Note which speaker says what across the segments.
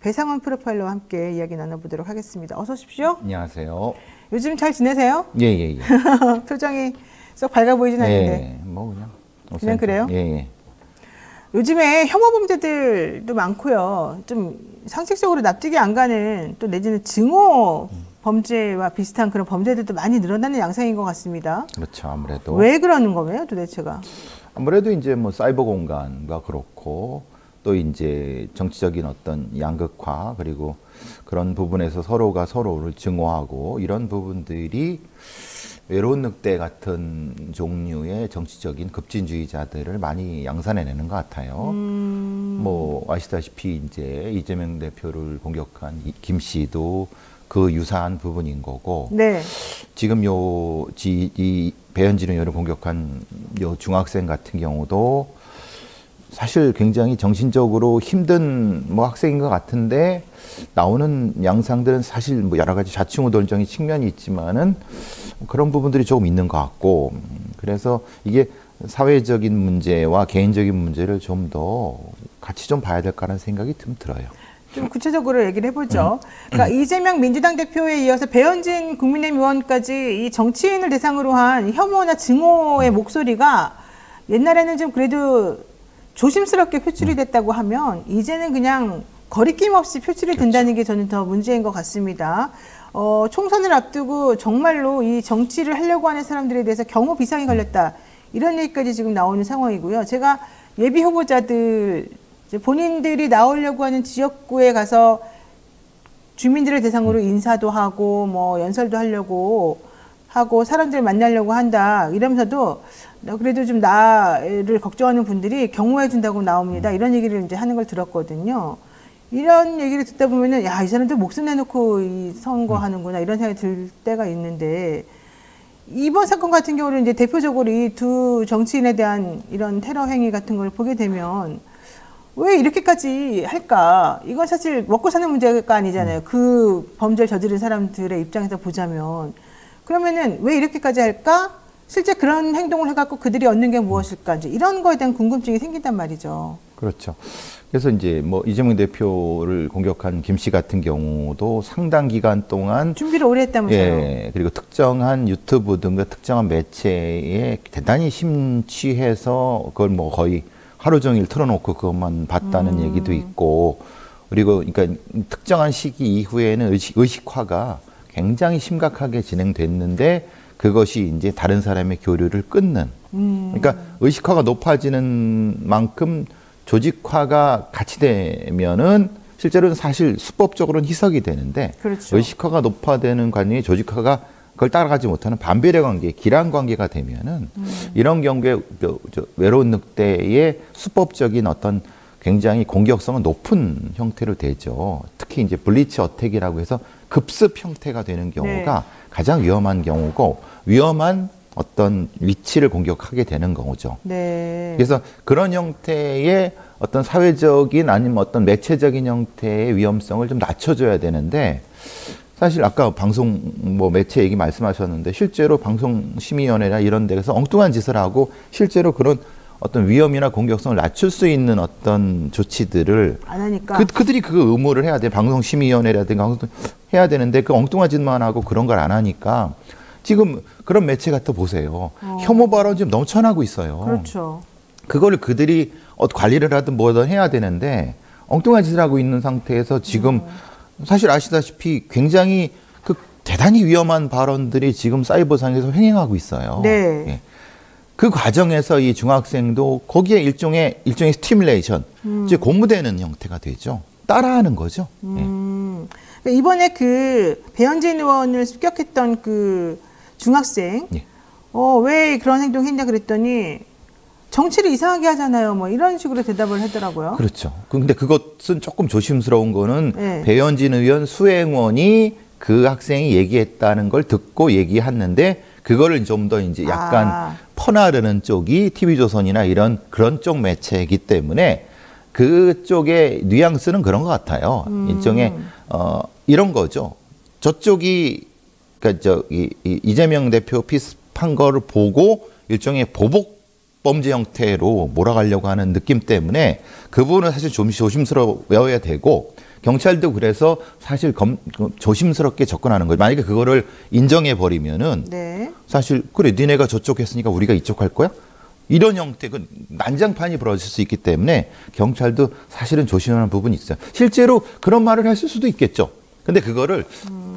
Speaker 1: 배상원 프로파일러와 함께 이야기 나눠보도록 하겠습니다. 어서 오십시오.
Speaker 2: 안녕하세요.
Speaker 1: 요즘 잘 지내세요?
Speaker 2: 예.
Speaker 1: 표정이 썩 밝아 보이진 않는데.
Speaker 2: 뭐
Speaker 1: 그냥 그래요?
Speaker 2: 예.
Speaker 1: 요즘에 혐오 범죄들도 많고요. 좀 상식적으로 납득이 안 가는 또 내지는 증오 범죄와 비슷한 그런 범죄들도 많이 늘어나는 양상인 것 같습니다.
Speaker 2: 그렇죠. 아무래도.
Speaker 1: 왜 그러는 거예요, 도대체가?
Speaker 2: 아무래도 이제 뭐 사이버 공간과 그렇고 또 이제 정치적인 어떤 양극화 그리고 그런 부분에서 서로가 서로를 증오하고 이런 부분들이 외로운 늑대 같은 종류의 정치적인 급진주의자들을 많이 양산해내는 것 같아요. 뭐 아시다시피 이제 이재명 대표를 공격한 김 씨도 그 유사한 부분인 거고.
Speaker 1: 네.
Speaker 2: 지금 이 배현진 의원을 공격한 요 중학생 같은 경우도 사실 굉장히 정신적으로 힘든 뭐 학생인 것 같은데 나오는 양상들은 사실 뭐 여러 가지 좌충우돌적인 측면이 있지만은 그런 부분들이 조금 있는 것 같고, 그래서 이게 사회적인 문제와 개인적인 문제를 좀 더 같이 좀 봐야 될까라는 생각이 좀 들어요.
Speaker 1: 좀 구체적으로 얘기를 해보죠. 그러니까 이재명 민주당 대표에 이어서 배현진 국민의힘 의원까지 이 정치인을 대상으로 한 혐오나 증오의 목소리가 옛날에는 좀 그래도 조심스럽게 표출이 됐다고 하면 이제는 그냥 거리낌 없이 표출이 된다는 게 저는 더 문제인 것 같습니다. 총선을 앞두고 정말로 이 정치를 하려고 하는 사람들에 대해서 경호 비상이 걸렸다. 이런 얘기까지 지금 나오는 상황이고요. 제가 예비 후보자들 본인들이 나오려고 하는 지역구에 가서 주민들을 대상으로 인사도 하고 뭐 연설도 하려고 하고 사람들 만나려고 한다 이러면서도 그래도 좀 나를 걱정하는 분들이 경호해 준다고 나옵니다. 이런 얘기를 이제 하는 걸 들었거든요. 이런 얘기를 듣다 보면은 야, 이 사람들 목숨 내놓고 이 선거하는구나 이런 생각이 들 때가 있는데, 이번 사건 같은 경우는 이제 대표적으로 이 두 정치인에 대한 이런 테러 행위 같은 걸 보게 되면 왜 이렇게까지 할까? 이건 사실 먹고 사는 문제가 아니잖아요. 그 범죄를 저지른 사람들의 입장에서 보자면. 그러면은 왜 이렇게까지 할까? 실제 그런 행동을 해갖고 그들이 얻는 게 무엇일까? 이제 이런 거에 대한 궁금증이 생긴단 말이죠.
Speaker 2: 그렇죠. 그래서 이제 뭐 이재명 대표를 공격한 김 씨 같은 경우도 상당 기간 동안
Speaker 1: 준비를 오래 했다면서요.
Speaker 2: 예, 그리고 특정한 유튜브 등과 특정한 매체에 대단히 심취해서 그걸 뭐 거의 하루 종일 틀어놓고 그것만 봤다는 얘기도 있고, 그리고 그러니까 특정한 시기 이후에는 의식화가 굉장히 심각하게 진행됐는데 그것이 이제 다른 사람의 교류를 끊는. 그러니까 의식화가 높아지는 만큼 조직화가 같이 되면은 실제로는 사실 수법적으로는 희석이 되는데,
Speaker 1: 그렇죠.
Speaker 2: 의식화가 높아되는 관계에 조직화가 그걸 따라가지 못하는 반비례 관계, 기란 관계가 되면은 이런 경우에 외로운 늑대의 수법적인 어떤 굉장히 공격성은 높은 형태로 되죠. 특히 이제 블리츠 어택이라고 해서 급습 형태가 되는 경우가 가장 위험한 경우고, 위험한 어떤 위치를 공격하게 되는 경우죠.
Speaker 1: 네.
Speaker 2: 그래서 그런 형태의 어떤 사회적인 아니면 어떤 매체적인 형태의 위험성을 좀 낮춰줘야 되는데, 사실 아까 방송 뭐 매체 얘기 말씀하셨는데 실제로 방송심의위원회나 이런 데서 엉뚱한 짓을 하고 실제로 그런 어떤 위험이나 공격성을 낮출 수 있는 어떤 조치들을
Speaker 1: 안 하니까
Speaker 2: 그들이 그 의무를 해야 돼. 방송심의위원회라든가 해야 되는데 그 엉뚱한 짓만 하고 그런 걸 안 하니까 지금 그런 매체 같아 보세요. 혐오 발언 지금 넘쳐나고 있어요.
Speaker 1: 그렇죠.
Speaker 2: 그거를 그들이 관리를 하든 뭐든 해야 되는데 엉뚱한 짓을 하고 있는 상태에서 지금 사실 아시다시피 굉장히 그 대단히 위험한 발언들이 지금 사이버상에서 횡행하고 있어요.
Speaker 1: 네.
Speaker 2: 예. 그 과정에서 이 중학생도 거기에 일종의 스티뮬레이션, 이제 고무되는 형태가 되죠. 따라하는 거죠.
Speaker 1: 예. 이번에 그 배현진 의원을 습격했던 그 중학생,
Speaker 2: 예.
Speaker 1: 왜 그런 행동했냐 그랬더니 정치를 이상하게 하잖아요. 뭐 이런 식으로 대답을 하더라고요.
Speaker 2: 그렇죠. 근데 그것은 조금 조심스러운 거는
Speaker 1: 네.
Speaker 2: 배현진 의원 수행원이 그 학생이 얘기했다는 걸 듣고 얘기했는데 그거를 좀 더 이제 약간 퍼나르는 쪽이 TV조선이나 이런 그런 쪽 매체이기 때문에 그쪽의 뉘앙스는 그런 것 같아요. 일종의 이런 거죠. 저쪽이 그러니까 이재명 대표 비슷한 거를 보고 일종의 보복 범죄 형태로 몰아가려고 하는 느낌 때문에 그 부분은 사실 좀 조심스러워야 되고, 경찰도 그래서 사실 조심스럽게 접근하는 거예요. 만약에 그거를 인정해 버리면은
Speaker 1: 네.
Speaker 2: 사실 그래 니네가 저쪽 했으니까 우리가 이쪽 할 거야? 이런 형태 그 난장판이 벌어질 수 있기 때문에 경찰도 사실은 조심하는 부분이 있어요. 실제로 그런 말을 했을 수도 있겠죠. 근데 그거를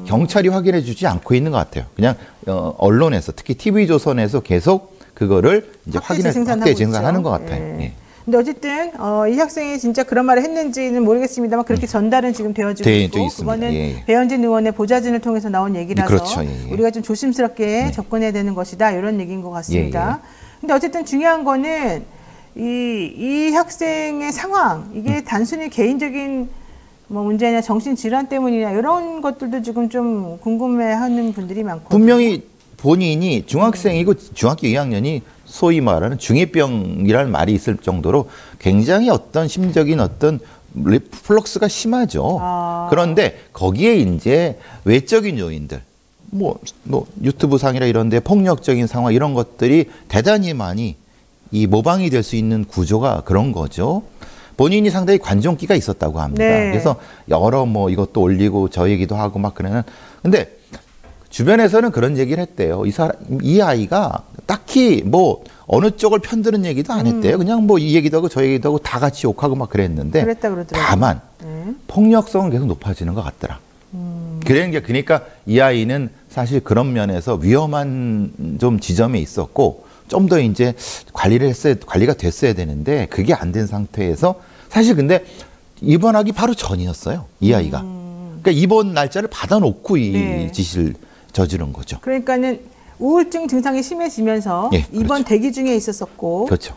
Speaker 2: 경찰이 확인해 주지 않고 있는 것 같아요. 그냥 언론에서 특히 TV조선에서 계속 그거를 이제 확대 생산하는 것 같아요.
Speaker 1: 예.
Speaker 2: 예.
Speaker 1: 근데 어쨌든 이 학생이 진짜 그런 말을 했는지는 모르겠습니다만 그렇게 전달은 지금 되어지고 있고 그거는
Speaker 2: 예.
Speaker 1: 배현진 의원의 보좌진을 통해서 나온 얘기라서
Speaker 2: 그렇죠. 예.
Speaker 1: 우리가 좀 조심스럽게
Speaker 2: 네.
Speaker 1: 접근해야 되는 것이다 이런 얘기인 것 같습니다.
Speaker 2: 예.
Speaker 1: 근데 어쨌든 중요한 거는 이 학생의 상황 이게 단순히 개인적인 뭐 문제냐 정신질환 때문이냐 이런 것들도 지금 좀 궁금해하는 분들이 많고
Speaker 2: 분명히 본인이 중학생이고 중학교 2학년이 소위 말하는 중2병이라는 말이 있을 정도로 굉장히 어떤 심적인 어떤 리플럭스가 심하죠. 그런데 거기에 이제 외적인 요인들 뭐 유튜브 상이라 이런데 폭력적인 상황 이런 것들이 대단히 많이 이 모방이 될 수 있는 구조가 그런 거죠. 본인이 상당히 관종기가 있었다고 합니다.
Speaker 1: 네.
Speaker 2: 그래서 여러 뭐 이것도 올리고 저 얘기도 하고 막 그러는 근데 주변에서는 그런 얘기를 했대요. 이 아이가 딱히 뭐 어느 쪽을 편드는 얘기도 안 했대요. 그냥 뭐 이 얘기도 하고 저 얘기도 하고 다 같이 욕하고 막 그랬는데
Speaker 1: 그랬다 그러더라고요.
Speaker 2: 다만 폭력성은 계속 높아지는 것 같더라. 그러니까 이 아이는 사실 그런 면에서 위험한 좀 지점에 있었고 좀 더 이제 관리가 됐어야 되는데 그게 안 된 상태에서 사실 근데 입원하기 바로 전이었어요. 이 아이가. 그러니까 입원 날짜를 받아놓고 이 짓을 저지른 거죠.
Speaker 1: 그러니까는 우울증 증상이 심해지면서
Speaker 2: 예,
Speaker 1: 입원
Speaker 2: 그렇죠.
Speaker 1: 대기 중에 있었었고
Speaker 2: 그렇죠.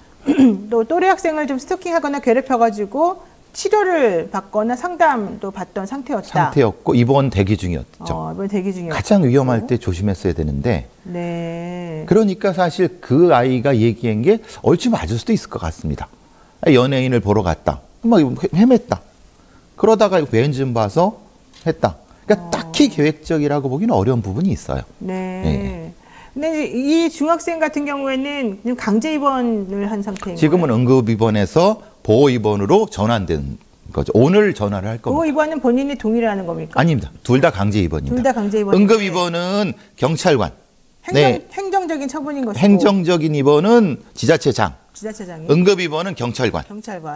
Speaker 1: 또 또래 학생을 좀 스토킹하거나 괴롭혀가지고 치료를 받거나 상담도 받던
Speaker 2: 상태였고 입원 대기 중이었죠.
Speaker 1: 입원 대기 중이었고
Speaker 2: 가장 위험할 때 조심했어야 되는데
Speaker 1: 네.
Speaker 2: 그러니까 사실 그 아이가 얘기한 게 얼추 맞을 수도 있을 것 같습니다. 연예인을 보러 갔다. 막 헤맸다. 그러다가 배현진 봐서 했다. 그러니까 딱히 계획적이라고 보기는 어려운 부분이 있어요.
Speaker 1: 네.
Speaker 2: 네.
Speaker 1: 근데 이 중학생 같은 경우에는 그냥 강제 입원을 한 상태인
Speaker 2: 지금은
Speaker 1: 거예요.
Speaker 2: 응급 입원에서 보호 입원으로 전환된 거죠. 오늘 전화를 할 겁니다.
Speaker 1: 보호 입원은 본인이 동의를 하는 겁니까?
Speaker 2: 아닙니다. 둘 다 강제 입원입니다.
Speaker 1: 둘 다 강제 입원.
Speaker 2: 응급 입원은 경찰관.
Speaker 1: 행정적인 처분인 것이고.
Speaker 2: 행정적인 입원은 지자체장.
Speaker 1: 지자체장이.
Speaker 2: 응급 입원은 경찰관.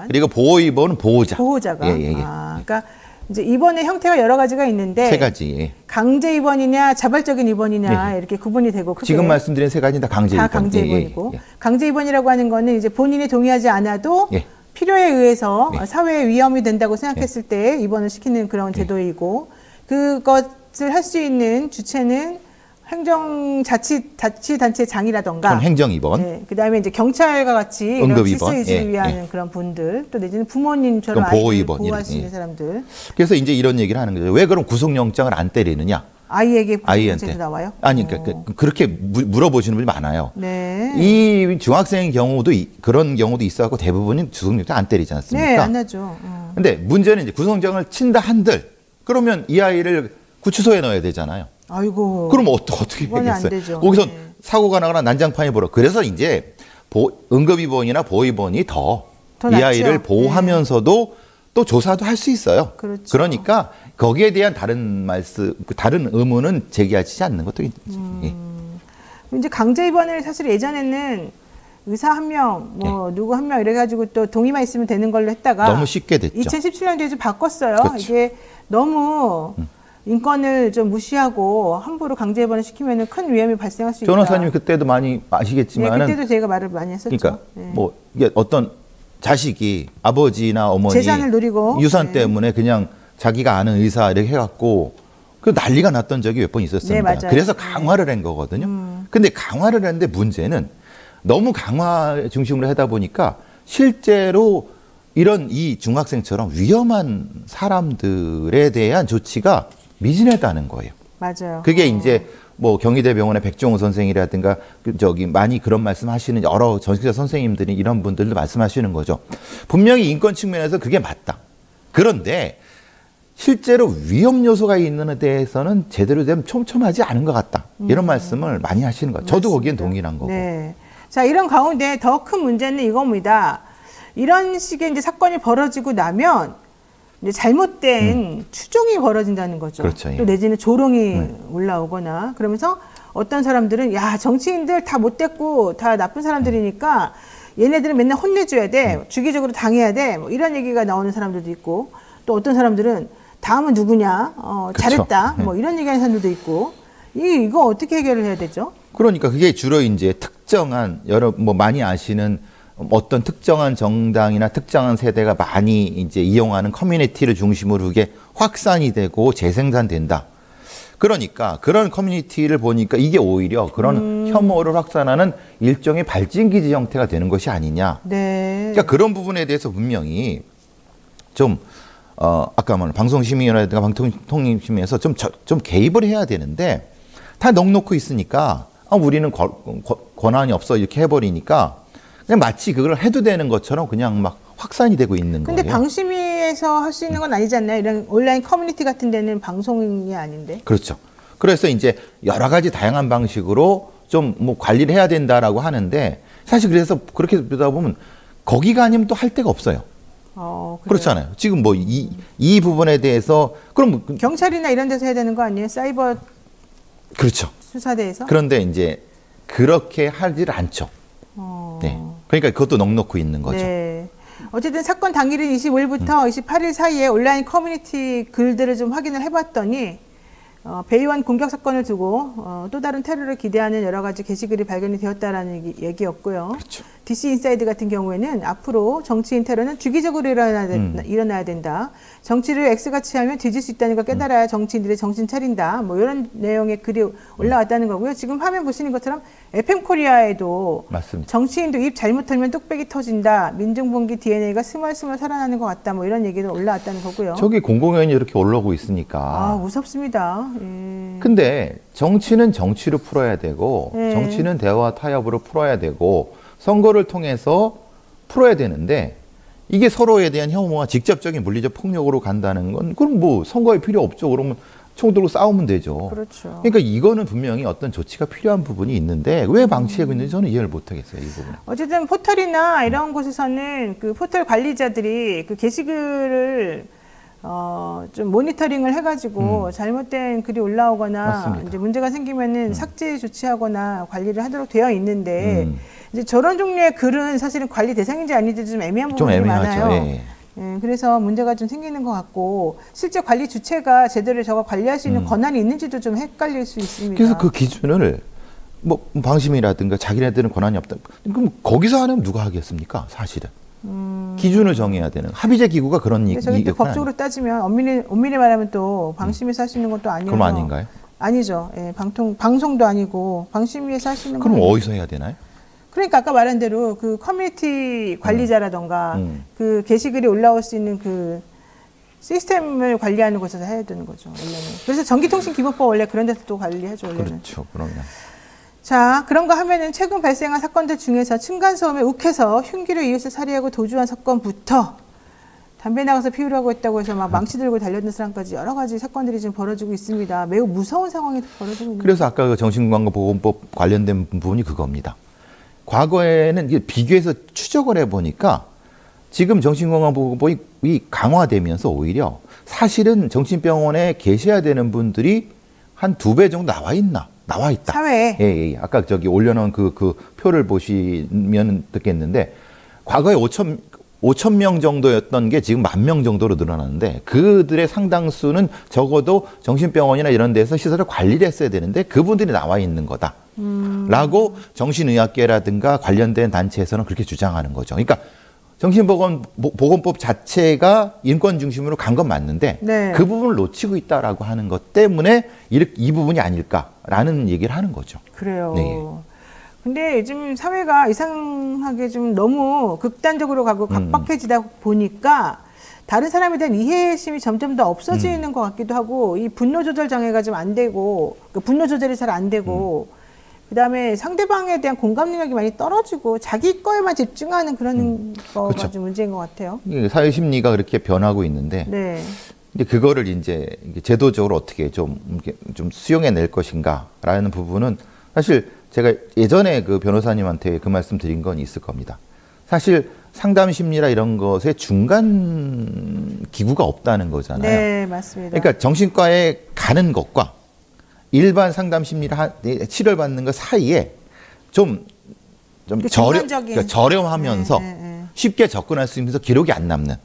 Speaker 2: 그리고 보호 입원은
Speaker 1: 보호자가.
Speaker 2: 예.
Speaker 1: 그러니까 이제 입원의 형태가 여러 가지가 있는데
Speaker 2: 세 가지.
Speaker 1: 강제 입원이냐 자발적인 입원이냐 이렇게 구분이 되고 크게.
Speaker 2: 지금 말씀드린 세 가지는 다 강제 입원.
Speaker 1: 다 강제 입원이고 강제 입원이라고 하는 거는 이제 본인이 동의하지 않아도 필요에 의해서 사회에 위험이 된다고 생각했을 때 입원을 시키는 그런 제도이고 그것을 할 수 있는 주체는 행정자치단체장이라던가
Speaker 2: 행정입원.
Speaker 1: 그다음에 이제 경찰과 같이 이런
Speaker 2: 응급입원.
Speaker 1: 질서 유지를 위한 그런 분들 또 내지는 부모님처럼 아이를 보호할 수 있는 사람들.
Speaker 2: 그래서 이제 이런 얘기를 하는 거죠. 왜 그럼 구속영장을 안 때리느냐?
Speaker 1: 아이에게 나와요?
Speaker 2: 아니 그렇게 물어보시는 분이 많아요.
Speaker 1: 네.
Speaker 2: 이 중학생의 경우도 그런 경우도 있어갖고 대부분이 구속영장 안 때리지 않습니까?
Speaker 1: 네, 안 하죠.
Speaker 2: 근데 문제는 이제 구속영장을 친다 한들 그러면 이 아이를 구치소에 넣어야 되잖아요.
Speaker 1: 아이고.
Speaker 2: 그럼 어떻게 되겠어요? 거기서 사고가 나거나 난장판이 벌어. 그래서 이제 응급입원이나 보호입원이 더 이 아이를 보호하면서도 또 조사도 할 수 있어요.
Speaker 1: 그렇죠.
Speaker 2: 그러니까 거기에 대한 다른 의문은 제기하지 않는 것도 있죠.
Speaker 1: 이제 강제 입원을 사실 예전에는 의사 한 명, 누구 한 명 이래가지고 또 동의만 있으면 되는 걸로 했다가
Speaker 2: 너무 쉽게 됐죠.
Speaker 1: 2017년도에 좀 바꿨어요.
Speaker 2: 그렇죠.
Speaker 1: 이게 너무 인권을 좀 무시하고 함부로 강제 입원을 시키면 큰 위험이 발생할 수 있다.
Speaker 2: 변호사님이 그때도 많이 아시겠지만,
Speaker 1: 그때도 제가 말을 많이 했었죠.
Speaker 2: 그러니까 이게 어떤 자식이 아버지나 어머니
Speaker 1: 재산을 누리고
Speaker 2: 유산 때문에 그냥 자기가 아는 의사 이렇게 해갖고 그 난리가 났던 적이 몇 번 있었습니다.
Speaker 1: 맞아요.
Speaker 2: 그래서 강화를 한 거거든요. 근데 강화를 했는데 문제는 너무 강화 중심으로 하다 보니까 실제로 이런 이 중학생처럼 위험한 사람들에 대한 조치가 미진하다는 거예요.
Speaker 1: 맞아요.
Speaker 2: 그게 이제 뭐 경희대병원의 백종호 선생이라든가 많이 그런 말씀하시는 여러 전식자 선생님들이 이런 분들도 말씀하시는 거죠. 분명히 인권 측면에서 그게 맞다. 그런데 실제로 위험 요소가 있는 데 대해서는 제대로 된 촘촘하지 않은 것 같다. 이런 말씀을 많이 하시는 거예요. 저도 거기엔 동의한 거고.
Speaker 1: 네. 자, 이런 가운데 더 큰 문제는 이겁니다. 이런 식의 이제 사건이 벌어지고 나면 이제 잘못된 추종이 벌어진다는 거죠.
Speaker 2: 그렇죠. 예.
Speaker 1: 또 내지는 조롱이 올라오거나 그러면서 어떤 사람들은 야 정치인들 다 못됐고 다 나쁜 사람들이니까 얘네들은 맨날 혼내줘야 돼, 주기적으로 당해야 돼, 뭐 이런 얘기가 나오는 사람들도 있고 또 어떤 사람들은 다음은 누구냐,
Speaker 2: 그렇죠.
Speaker 1: 잘했다, 뭐 이런 얘기하는 사람들도 있고 이거 어떻게 해결을 해야 되죠?
Speaker 2: 그러니까 그게 주로 이제 특정한 뭐 많이 아시는 어떤 특정한 정당이나 특정한 세대가 많이 이제 이용하는 커뮤니티를 중심으로 그게 확산이 되고 재생산된다. 그러니까 그런 커뮤니티를 보니까 이게 오히려 그런 혐오를 확산하는 일종의 발진기지 형태가 되는 것이 아니냐.
Speaker 1: 네.
Speaker 2: 그러니까 그런 부분에 대해서 분명히 좀 아까 말한 방송심의위원회라든가 방통통신심의에서 좀 개입을 해야 되는데 다 넉놓고 있으니까 우리는 권한이 없어 이렇게 해버리니까 그냥 마치 그걸 해도 되는 것처럼 그냥 막 확산이 되고 있는
Speaker 1: 근데
Speaker 2: 거예요.
Speaker 1: 방심위에서 할 수 있는 건 아니지 않나요? 이런 온라인 커뮤니티 같은 데는 방송이 아닌데.
Speaker 2: 그렇죠. 그래서 이제 여러 가지 다양한 방식으로 좀 뭐 관리를 해야 된다라고 하는데 사실 그래서 그렇게 보다 보면 거기가 아니면 또 할 데가 없어요.
Speaker 1: 그래요.
Speaker 2: 그렇잖아요. 지금 뭐 이 부분에 대해서 그럼
Speaker 1: 경찰이나 이런 데서 해야 되는 거 아니에요? 사이버
Speaker 2: 그렇죠.
Speaker 1: 수사대에서?
Speaker 2: 그런데 이제 그렇게 하질 않죠. 네. 그러니까 그것도 넉놓고 있는 거죠.
Speaker 1: 네. 어쨌든 사건 당일인 25일부터 28일 사이에 온라인 커뮤니티 글들을 좀 확인을 해봤더니 배의원 공격 사건을 두고 또 다른 테러를 기대하는 여러 가지 게시글이 발견이 되었다라는 얘기였고요.
Speaker 2: 그렇죠.
Speaker 1: DC 인사이드 같은 경우에는 앞으로 정치인 테러는 주기적으로 일어나야 된다. 정치를 X같이 하면 뒤질 수 있다는 걸 깨달아야 정치인들의 정신 차린다. 뭐 이런 내용의 글이 올라왔다는 거고요. 지금 화면 보시는 것처럼 FM 코리아에도
Speaker 2: 맞습니다.
Speaker 1: 정치인도 입 잘못 털면 뚝배기 터진다. 민중봉기 DNA가 스멀스멀 살아나는 것 같다. 뭐 이런 얘기도 올라왔다는 거고요.
Speaker 2: 저기 공공연히 이렇게 올라오고 있으니까.
Speaker 1: 무섭습니다. 예.
Speaker 2: 근데 정치는 정치로 풀어야 되고
Speaker 1: 네.
Speaker 2: 정치는 대화 타협으로 풀어야 되고 선거를 통해서 풀어야 되는데 이게 서로에 대한 혐오와 직접적인 물리적 폭력으로 간다는 건 그럼 뭐 선거에 필요 없죠. 그러면 총 들고 싸우면 되죠.
Speaker 1: 그렇죠.
Speaker 2: 그러니까 이거는 분명히 어떤 조치가 필요한 부분이 있는데 왜 방치하고 있는지 저는 이해를 못 하겠어요. 이 부분.
Speaker 1: 어쨌든 포털이나 이런 곳에서는 그 포털 관리자들이 그 게시글을 좀 모니터링을 해가지고 잘못된 글이 올라오거나
Speaker 2: 맞습니다.
Speaker 1: 이제 문제가 생기면은 삭제 조치하거나 관리를 하도록 되어 있는데 이제 저런 종류의 글은 사실은 관리 대상인지 아닌지 좀 애매한
Speaker 2: 좀
Speaker 1: 부분이
Speaker 2: 애매하죠.
Speaker 1: 많아요.
Speaker 2: 예.
Speaker 1: 예, 그래서 문제가 좀 생기는 것 같고 실제 관리 주체가 제대로 저거 관리할 수 있는 권한이 있는지도 좀 헷갈릴 수 있습니다.
Speaker 2: 그래서 그 기준을 뭐 방심이라든가 자기네들은 권한이 없다. 그럼 거기서 하면 누가 하겠습니까? 사실은. 기준을 정해야 되는 합의제 기구가 그런 얘기.
Speaker 1: 저희 또 법적으로 따지면 엄밀히 말하면 또 방심위에서 할 수 있는 것도 아니어서.
Speaker 2: 그럼 아닌가요?
Speaker 1: 아니죠. 예, 방송도 아니고 방심위에서 할 수 있는.
Speaker 2: 그럼 어디서 해야 되나요?
Speaker 1: 그러니까 아까 말한 대로 그 커뮤니티 관리자라던가 그 게시글이 올라올 수 있는 그 시스템을 관리하는 곳에서 해야 되는 거죠. 원래는. 그래서 전기통신기본법 원래 그런 데서 또 관리하죠. 원래는.
Speaker 2: 그렇죠. 그러면.
Speaker 1: 자, 그런 거 하면은 최근 발생한 사건들 중에서 층간소음에 욱해서 흉기로 이웃을 살해하고 도주한 사건부터 담배 나가서 피우려고 했다고 해서 막 망치 들고 달려든 사람까지 여러 가지 사건들이 지금 벌어지고 있습니다. 매우 무서운 상황이 벌어지고 있는.
Speaker 2: 그래서 아까 그 정신건강보건법 관련된 부분이 그겁니다. 과거에는 이게 비교해서 추적을 해보니까 지금 정신건강보건법이 강화되면서 오히려 사실은 정신병원에 계셔야 되는 분들이 한 2배 정도 나와 있다.
Speaker 1: 사회에.
Speaker 2: 예. 아까 저기 올려놓은 그 표를 보시면 듣겠는데 과거에 5천 명 정도였던 게 지금 10,000명 정도로 늘어났는데 그들의 상당수는 적어도 정신병원이나 이런 데서 시설을 관리를 했어야 되는데 그분들이 나와 있는 거다. 라고 정신의학계라든가 관련된 단체에서는 그렇게 주장하는 거죠. 그러니까 정신보건법 자체가 인권 중심으로 간 건 맞는데
Speaker 1: 네.
Speaker 2: 그 부분을 놓치고 있다라고 하는 것 때문에 이 부분이 아닐까라는 얘기를 하는 거죠.
Speaker 1: 그래요.
Speaker 2: 네.
Speaker 1: 근데 요즘 사회가 이상하게 좀 너무 극단적으로 가고 각박해지다 보니까 다른 사람에 대한 이해심이 점점 더 없어지는 것 같기도 하고 이 분노 조절 장애가 좀 안 되고 그 분노 조절이 잘 안 되고 그다음에 상대방에 대한 공감 능력이 많이 떨어지고 자기 거에만 집중하는 그런 거가
Speaker 2: 그렇죠.
Speaker 1: 좀 문제인 것 같아요.
Speaker 2: 이게 사회 심리가 그렇게 변하고 있는데
Speaker 1: 네.
Speaker 2: 근데 그거를 이제 제도적으로 어떻게 좀 수용해 낼 것인가라는 부분은 사실 제가 예전에 그 변호사님한테 그 말씀 드린 건 있을 겁니다. 사실 상담 심리라 이런 것에 중간 기구가 없다는 거잖아요.
Speaker 1: 네, 맞습니다.
Speaker 2: 그러니까 정신과에 가는 것과 일반 상담 심리를 치료를 받는 것 사이에 좀
Speaker 1: 중간적인.
Speaker 2: 저렴하면서 쉽게 접근할 수 있으면서 기록이 안 남는.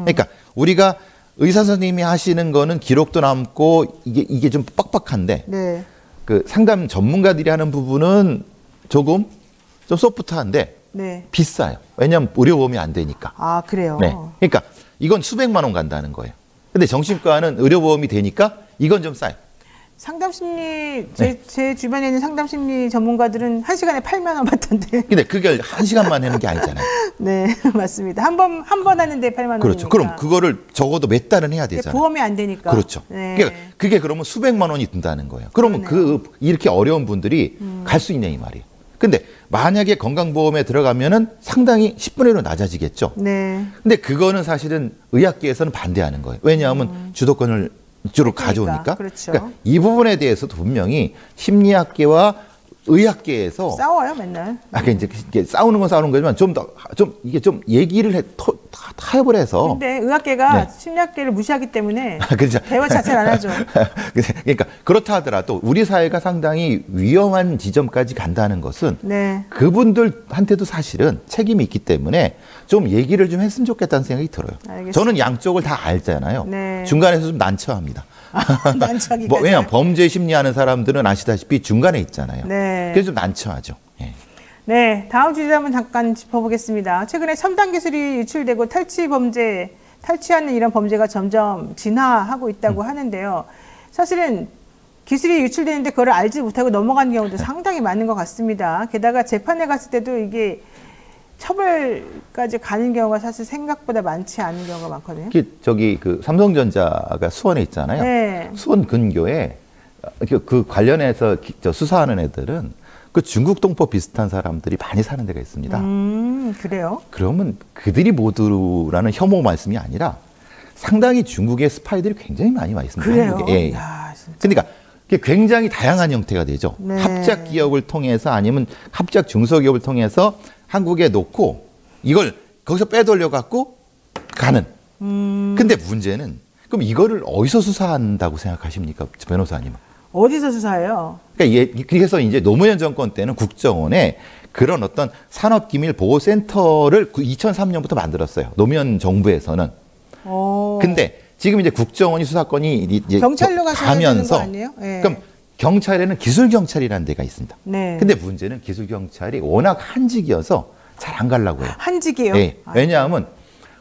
Speaker 2: 그러니까 우리가 의사 선생님이 하시는 거는 기록도 남고 이게 좀 빡빡한데
Speaker 1: 네.
Speaker 2: 그 상담 전문가들이 하는 부분은 조금 좀 소프트한데
Speaker 1: 네.
Speaker 2: 비싸요. 왜냐하면 의료보험이 안 되니까.
Speaker 1: 아, 그래요?
Speaker 2: 네. 그러니까 이건 수백만 원 간다는 거예요. 근데 정신과는 의료보험이 되니까 이건 좀 싸요.
Speaker 1: 상담 심리 제 주변에 있는 상담 심리 전문가들은 1시간에 8만 원 받던데.
Speaker 2: 근데 그게 한 시간만 하는 게 아니잖아요.
Speaker 1: 네, 맞습니다. 한 번 하는데 8만 원.
Speaker 2: 그렇죠. 그럼 그거를 적어도 몇 달은 해야 되잖아요.
Speaker 1: 보험이 안 되니까.
Speaker 2: 그렇죠.
Speaker 1: 네.
Speaker 2: 그러니까 그게 그러면 수백만 원이 든다는 거예요. 그러면 이렇게 어려운 분들이 갈 수 있냐 이 말이에요. 근데 만약에 건강보험에 들어가면은 상당히 10분의 1로 낮아지겠죠.
Speaker 1: 네.
Speaker 2: 근데 그거는 사실은 의학계에서는 반대하는 거예요. 왜냐하면 주도권을 이쪽으로 가져오니까.
Speaker 1: 그렇죠.
Speaker 2: 그러니까 이 부분에 대해서도 분명히 심리학계와 의학계에서
Speaker 1: 싸워요, 맨날.
Speaker 2: 아까 이제 싸우는 건 싸우는 거지만 좀 이게 좀 얘기를 타협을 해서.
Speaker 1: 근데 의학계가
Speaker 2: 네.
Speaker 1: 심리학계를 무시하기 때문에
Speaker 2: 그렇죠.
Speaker 1: 대화 자체를 안 하죠.
Speaker 2: 그러니까 그렇다 하더라도 우리 사회가 상당히 위험한 지점까지 간다는 것은
Speaker 1: 네.
Speaker 2: 그분들한테도 사실은 책임이 있기 때문에 좀 얘기를 좀 했으면 좋겠다는 생각이 들어요.
Speaker 1: 알겠습니다.
Speaker 2: 저는 양쪽을 다 알잖아요.
Speaker 1: 네.
Speaker 2: 중간에서 좀 난처합니다.
Speaker 1: 난처하기까지.
Speaker 2: 왜냐하면 범죄 심리하는 사람들은 아시다시피 중간에 있잖아요.
Speaker 1: 네.
Speaker 2: 그래서 좀 난처하죠. 예.
Speaker 1: 네, 다음 주제 한번 잠깐 짚어보겠습니다. 최근에 첨단 기술이 유출되고 탈취하는 이런 범죄가 점점 진화하고 있다고 하는데요. 사실은 기술이 유출되는데 그걸 알지 못하고 넘어가는 경우도 상당히 많은 것 같습니다. 게다가 재판에 갔을 때도 이게 처벌까지 가는 경우가 사실 생각보다 많지 않은 경우가 많거든요.
Speaker 2: 그 삼성전자가 수원에 있잖아요.
Speaker 1: 네.
Speaker 2: 수원 근교에 그 관련해서 수사하는 애들은 그 중국 동포 비슷한 사람들이 많이 사는 데가 있습니다.
Speaker 1: 그래요?
Speaker 2: 그러면 그들이 모두라는 혐오 말씀이 아니라 상당히 중국의 스파이들이 굉장히 많이 와 있습니다.
Speaker 1: 그래요?
Speaker 2: 한국에. 예.
Speaker 1: 야, 진짜.
Speaker 2: 그러니까 그게 굉장히 다양한 형태가 되죠.
Speaker 1: 네.
Speaker 2: 합작 기업을 통해서 아니면 합작 중소기업을 통해서 한국에 놓고 이걸 거기서 빼돌려 갖고 가는. 근데 문제는 그럼 이거를 어디서 수사한다고 생각하십니까, 변호사님은?
Speaker 1: 어디서 수사해요?
Speaker 2: 그러니까 그래서 이제 노무현 정권 때는 국정원에 그런 어떤 산업기밀보호센터를 2003년부터 만들었어요. 노무현 정부에서는. 근데 지금 이제 국정원이 수사권이 이제
Speaker 1: 경찰로 가면서
Speaker 2: 가면서
Speaker 1: 네.
Speaker 2: 그럼 경찰에는 기술경찰이라는 데가 있습니다.
Speaker 1: 네.
Speaker 2: 근데 문제는 기술경찰이 워낙 한직이어서 잘 안 가려고 해요.
Speaker 1: 한직이요?
Speaker 2: 네. 왜냐하면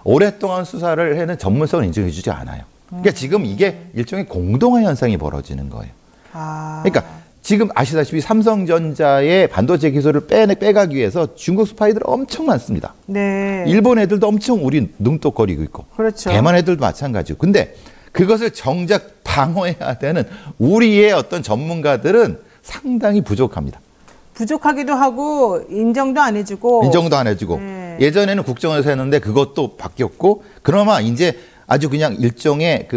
Speaker 2: 오랫동안 수사를 해는 전문성을 인정해주지 않아요. 그러니까 지금 이게 일종의 공동화 현상이 벌어지는 거예요. 그러니까 지금 아시다시피 삼성전자의 반도체 기술을 빼가기 위해서 중국 스파이들 엄청 많습니다.
Speaker 1: 네.
Speaker 2: 일본 애들도 엄청 우리 눈독거리고 있고.
Speaker 1: 그렇죠.
Speaker 2: 대만 애들도 마찬가지고. 근데 그것을 정작 방어해야 되는 우리의 어떤 전문가들은 상당히 부족합니다.
Speaker 1: 부족하기도 하고 인정도 안 해주고.
Speaker 2: 인정도 안 해주고.
Speaker 1: 네.
Speaker 2: 예전에는 국정원에서 했는데 그것도 바뀌었고 그나마 이제 아주 그냥 일종의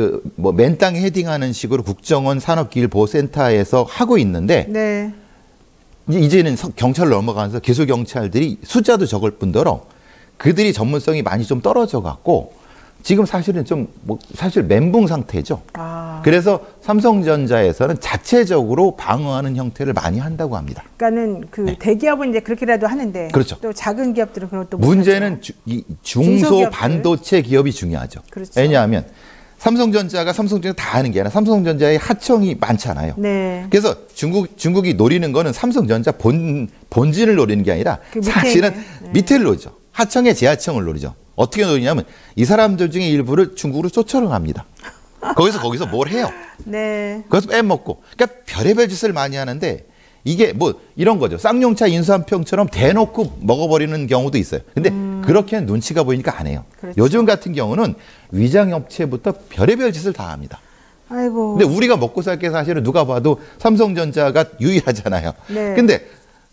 Speaker 2: 맨 땅에 헤딩하는 식으로 국정원 산업기밀보호센터에서 하고 있는데
Speaker 1: 네.
Speaker 2: 이제는 경찰로 넘어가면서 기술 경찰들이 숫자도 적을 뿐더러 그들이 전문성이 많이 좀 떨어져 갖고 지금 사실은 사실 멘붕 상태죠. 그래서 삼성전자에서는 자체적으로 방어하는 형태를 많이 한다고 합니다.
Speaker 1: 그러니까는 네. 대기업은 이제 그렇게라도 하는데
Speaker 2: 그렇죠.
Speaker 1: 또 작은 기업들은 그런 또
Speaker 2: 문제는 중소 반도체 기업이 중요하죠.
Speaker 1: 그렇죠.
Speaker 2: 왜냐하면 삼성전자 다 하는 게 아니라 삼성전자의 하청이 많잖아요.
Speaker 1: 네.
Speaker 2: 그래서 중국이 노리는 거는 삼성전자 본진을 노리는 게 아니라 사실은 밑에를 노리죠. 하청의 재하청을 노리죠. 어떻게 노리냐면 이 사람들 중에 일부를 중국으로 쫓아갑니다. 거기서 뭘 해요?
Speaker 1: 네.
Speaker 2: 거기서 빼먹고. 그러니까 별의별 짓을 많이 하는데 이게 이런 거죠. 쌍용차 인수한평처럼 대놓고 먹어버리는 경우도 있어요. 근데 그렇게는 눈치가 보이니까 안 해요.
Speaker 1: 그렇죠.
Speaker 2: 요즘 같은 경우는 위장업체부터 별의별 짓을 다 합니다.
Speaker 1: 아이고.
Speaker 2: 근데 우리가 먹고 살 게 사실은 누가 봐도 삼성전자가 유일하잖아요.
Speaker 1: 네.
Speaker 2: 근데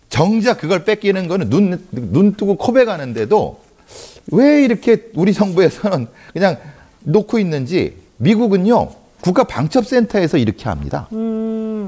Speaker 2: 정작 그걸 뺏기는 거는 눈 뜨고 코베 가는데도 왜 이렇게 우리 정부에서는 그냥 놓고 있는지 미국은요 국가 방첩센터에서 이렇게 합니다.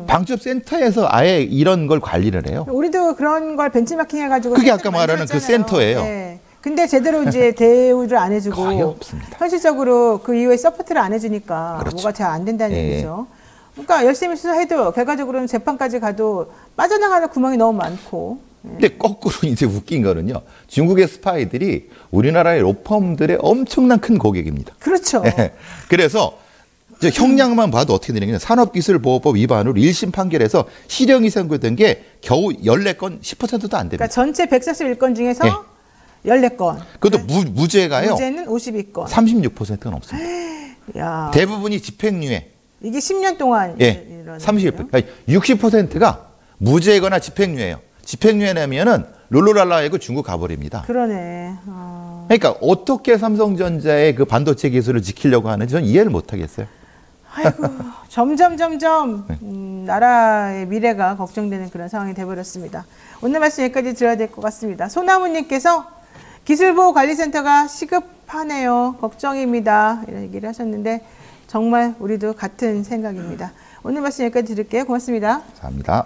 Speaker 2: 방첩센터에서 아예 이런 걸 관리를 해요.
Speaker 1: 우리도 그런 걸 벤치마킹 해가지고
Speaker 2: 그게 아까 말하는 그 센터예요.
Speaker 1: 네. 근데 제대로 이제 대우를 안 해주고
Speaker 2: 거의 없습니다.
Speaker 1: 현실적으로 그 이후에 서포트를 안 해주니까
Speaker 2: 그렇죠.
Speaker 1: 뭐가 잘 안 된다는
Speaker 2: 예.
Speaker 1: 얘기죠. 그러니까 열심히 수사해도 결과적으로는 재판까지 가도 빠져나가는 구멍이 너무 많고.
Speaker 2: 근데 거꾸로 이제 웃긴 거는요. 중국의 스파이들이 우리나라의 로펌들의 엄청난 큰 고객입니다.
Speaker 1: 그렇죠.
Speaker 2: 예. 그래서 이제 형량만 봐도 어떻게 되냐면 산업기술보호법 위반으로 1심 판결에서 실형이 선고된 게 겨우 14건 10%도 안 됩니다.
Speaker 1: 그러니까 전체 141건 중에서
Speaker 2: 예.
Speaker 1: 14건.
Speaker 2: 그것도 무죄가요.
Speaker 1: 무죄는 52건.
Speaker 2: 36%는 없습니다.
Speaker 1: 야,
Speaker 2: 대부분이 집행유예.
Speaker 1: 이게 10년 동안
Speaker 2: 예.
Speaker 1: 이런
Speaker 2: 60%가 무죄거나 집행유예예요. 집행유예라면은 롤로랄라이고 중국 가버립니다.
Speaker 1: 그러네.
Speaker 2: 그러니까 어떻게 삼성전자의 그 반도체 기술을 지키려고 하는지 저는 이해를 못 하겠어요.
Speaker 1: 아이고, 점점 나라의 미래가 걱정되는 그런 상황이 돼버렸습니다. 오늘 말씀 여기까지 들어야 될 것 같습니다. 소나무님께서 기술보호관리센터가 시급하네요. 걱정입니다. 이런 얘기를 하셨는데 정말 우리도 같은 생각입니다. 오늘 말씀 여기까지 드릴게요. 고맙습니다.
Speaker 2: 감사합니다.